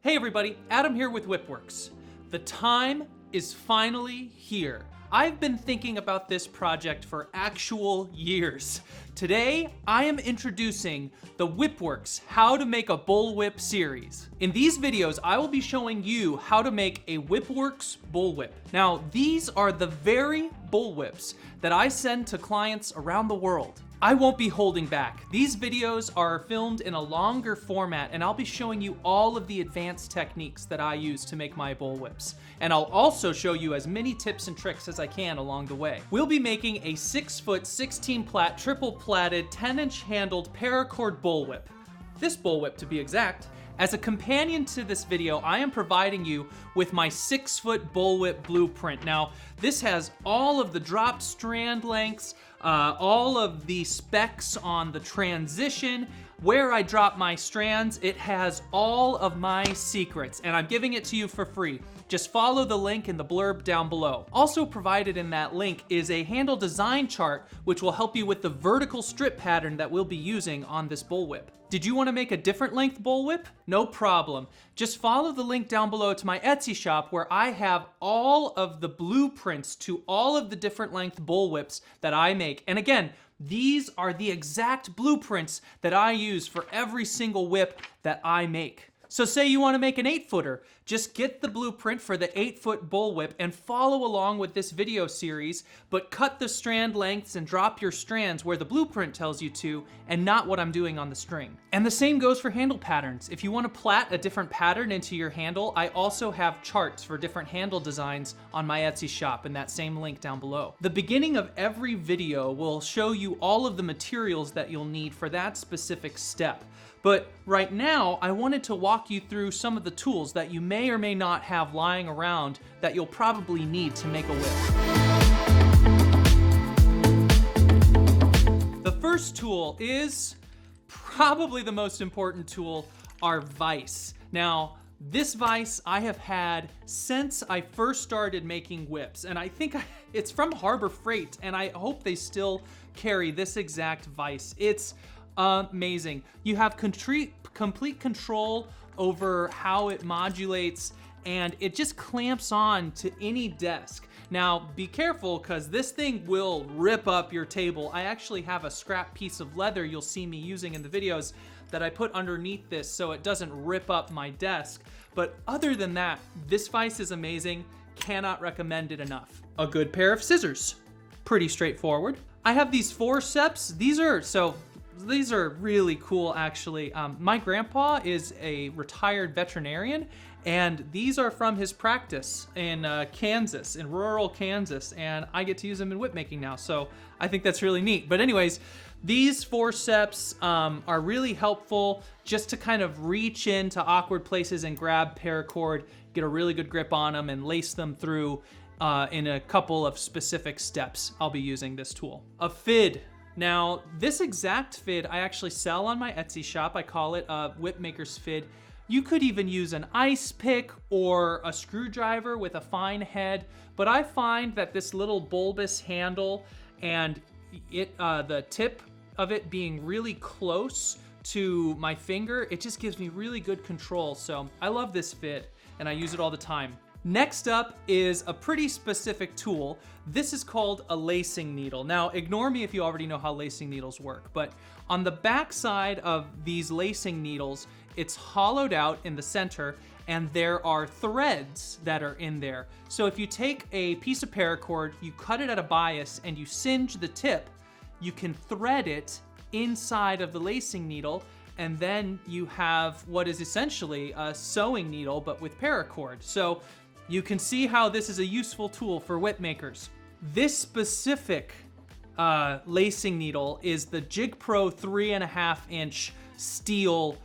Hey everybody, Adam here with WhipWorks. The time is finally here. I've been thinking about this project for actual years. Today, I am introducing the WhipWorks How to Make a Bullwhip series. In these videos, I will be showing you how to make a WhipWorks Bullwhip. Now, these are the very bullwhips that I send to clients around the world. I won't be holding back. These videos are filmed in a longer format, and I'll be showing you all of the advanced techniques that I use to make my bullwhips. And I'll also show you as many tips and tricks as I can along the way. We'll be making a 6-foot, 16 plat, triple platted, 10-inch handled paracord bullwhip. This bullwhip, to be exact. As a companion to this video, I am providing you with my 6-foot bullwhip blueprint. Now, this has all of the dropped strand lengths, all of the specs on the transition, where I drop my strands. It has all of my secrets, and I'm giving it to you for free. Just follow the link in the blurb down below. Also provided in that link is a handle design chart, which will help you with the vertical strip pattern that we'll be using on this bullwhip. Did you want to make a different length bullwhip? No problem. Just follow the link down below to my Etsy shop, where I have all of the blueprints to all of the different length bullwhips that I make. And again, these are the exact blueprints that I use for every single whip that I make. So say you want to make an 8-footer, just get the blueprint for the 8-foot bullwhip and follow along with this video series, but cut the strand lengths and drop your strands where the blueprint tells you to, and not what I'm doing on the string. And the same goes for handle patterns. If you want to plait a different pattern into your handle, I also have charts for different handle designs on my Etsy shop in that same link down below. The beginning of every video will show you all of the materials that you'll need for that specific step. But right now, I wanted to walk you through some of the tools that you may or may not have lying around that you'll probably need to make a whip. The first tool is probably the most important tool, our vise. Now, this vise I have had since I first started making whips, and I think it's from Harbor Freight, and I hope they still carry this exact vise. It's amazing. You have complete control over how it modulates, and it just clamps on to any desk. Now, be careful, because this thing will rip up your table. I actually have a scrap piece of leather you'll see me using in the videos that I put underneath this so it doesn't rip up my desk. But other than that, this vise is amazing. Cannot recommend it enough. A good pair of scissors. Pretty straightforward. I have these forceps. These are really cool, actually. My grandpa is a retired veterinarian, and these are from his practice in Kansas, in rural Kansas, and I get to use them in whipmaking now, so I think that's really neat. But anyways, these forceps are really helpful just to kind of reach into awkward places and grab paracord, get a really good grip on them, and lace them through in a couple of specific steps. I'll be using this tool. A fid. Now, this exact fid I actually sell on my Etsy shop. I call it a Whipmaker's fid. You could even use an ice pick or a screwdriver with a fine head, but I find that this little bulbous handle and the tip of it being really close to my finger, it just gives me really good control. So I love this fid, and I use it all the time. Next up is a pretty specific tool. This is called a lacing needle. Now, ignore me if you already know how lacing needles work, but on the back side of these lacing needles, it's hollowed out in the center, and there are threads that are in there. So if you take a piece of paracord, you cut it at a bias, and you singe the tip, you can thread it inside of the lacing needle, and then you have what is essentially a sewing needle, but with paracord. So you can see how this is a useful tool for whip makers. This specific lacing needle is the Jigpro 3.5-inch steel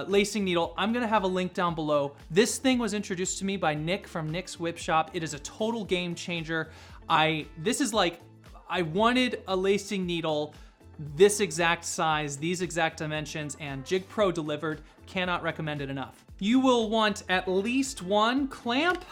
lacing needle. I'm gonna have a link down below. This thing was introduced to me by Nick from Nick's Whip Shop. It is a total game changer. I wanted a lacing needle this exact size, these exact dimensions, and Jigpro delivered. Cannot recommend it enough. You will want at least one clamp,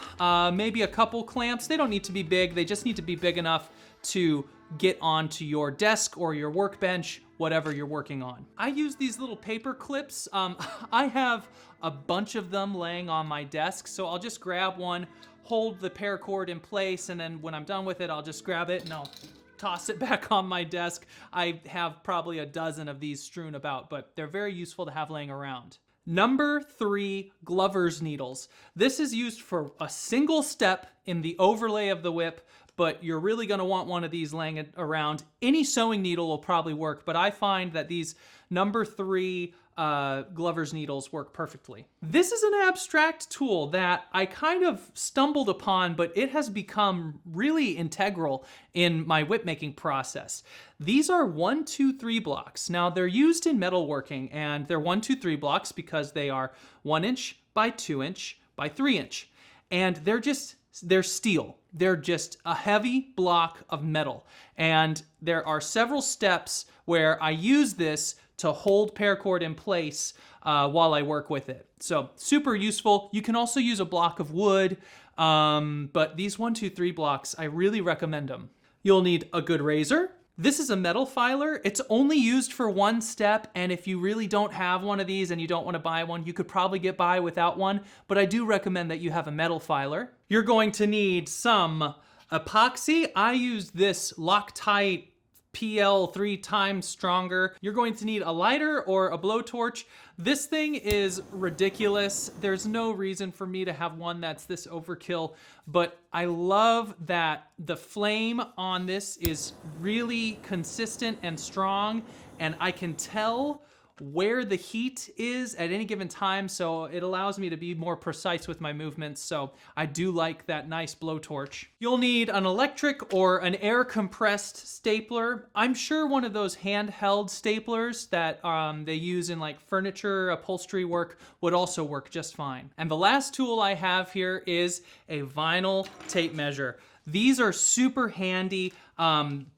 maybe a couple clamps. They don't need to be big, they just need to be big enough to get onto your desk or your workbench, whatever you're working on. I use these little paper clips. I have a bunch of them laying on my desk, so I'll just grab one, hold the paracord in place, and then when I'm done with it, I'll just grab it and I'll toss it back on my desk. I have probably a dozen of these strewn about, but they're very useful to have laying around. Number 3, Glover's needles. This is used for a single step in the overlay of the whip, but you're really gonna want one of these laying around. Any sewing needle will probably work, but I find that these number 3 Glover's needles work perfectly. This is an abstract tool that I kind of stumbled upon, but it has become really integral in my whip making process. These are 1, 2, 3 blocks. Now they're used in metalworking, and they're 1, 2, 3 blocks because they are 1 inch by 2 inch by 3 inch. And they're steel. They're just a heavy block of metal. And there are several steps where I use this to hold paracord in place while I work with it. So super useful. You can also use a block of wood, but these 1, 2, 3 blocks, I really recommend them. You'll need a good razor. This is a metal filer. It's only used for one step, and if you really don't have one of these and you don't want to buy one, you could probably get by without one, but I do recommend that you have a metal filer. You're going to need some epoxy. I use this Loctite PL 3 times stronger. You're going to need a lighter or a blowtorch. This thing is ridiculous. There's no reason for me to have one that's this overkill, but I love that the flame on this is really consistent and strong, and I can tell where the heat is at any given time, so it allows me to be more precise with my movements, so I do like that nice blowtorch. You'll need an electric or an air compressed stapler. I'm sure one of those handheld staplers that they use in like furniture, upholstery work would also work just fine. And the last tool I have here is a vinyl tape measure. These are super handy.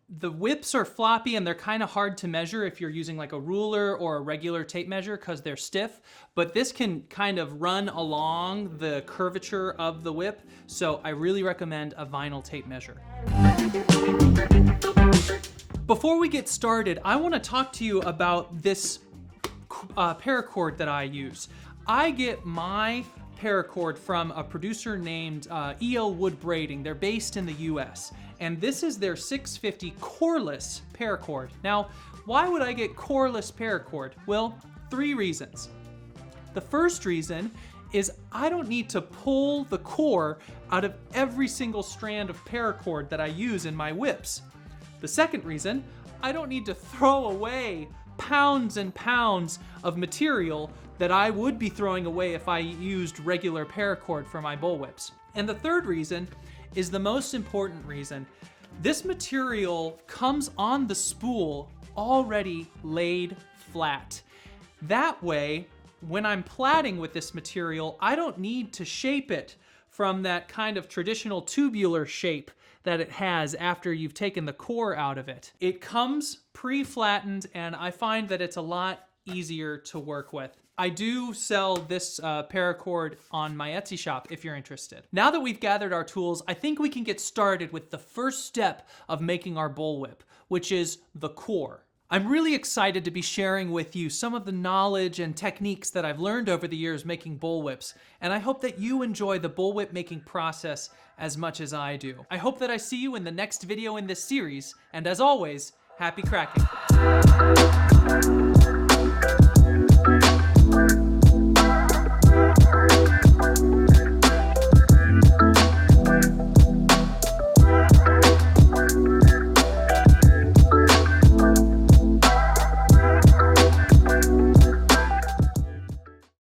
The whips are floppy and they're kind of hard to measure if you're using like a ruler or a regular tape measure because they're stiff, but this can kind of run along the curvature of the whip, so I really recommend a vinyl tape measure. Before we get started, I want to talk to you about this paracord that I use. I get my paracord from a producer named EL Wood Braiding. They're based in the US, and this is their 650 Coreless Paracord. Now, why would I get Coreless Paracord? Well, 3 reasons. The first reason is I don't need to pull the core out of every single strand of paracord that I use in my whips. The second reason, I don't need to throw away pounds and pounds of material that I would be throwing away if I used regular paracord for my bullwhips. And the third reason is the most important reason. This material comes on the spool already laid flat. That way, when I'm plaiting with this material, I don't need to shape it from that kind of traditional tubular shape that it has after you've taken the core out of it. It comes pre-flattened, and I find that it's a lot easier to work with. I do sell this paracord on my Etsy shop if you're interested. Now that we've gathered our tools, I think we can get started with the first step of making our bullwhip, which is the core. I'm really excited to be sharing with you some of the knowledge and techniques that I've learned over the years making bullwhips, and I hope that you enjoy the bullwhip making process as much as I do. I hope that I see you in the next video in this series, and as always, happy cracking.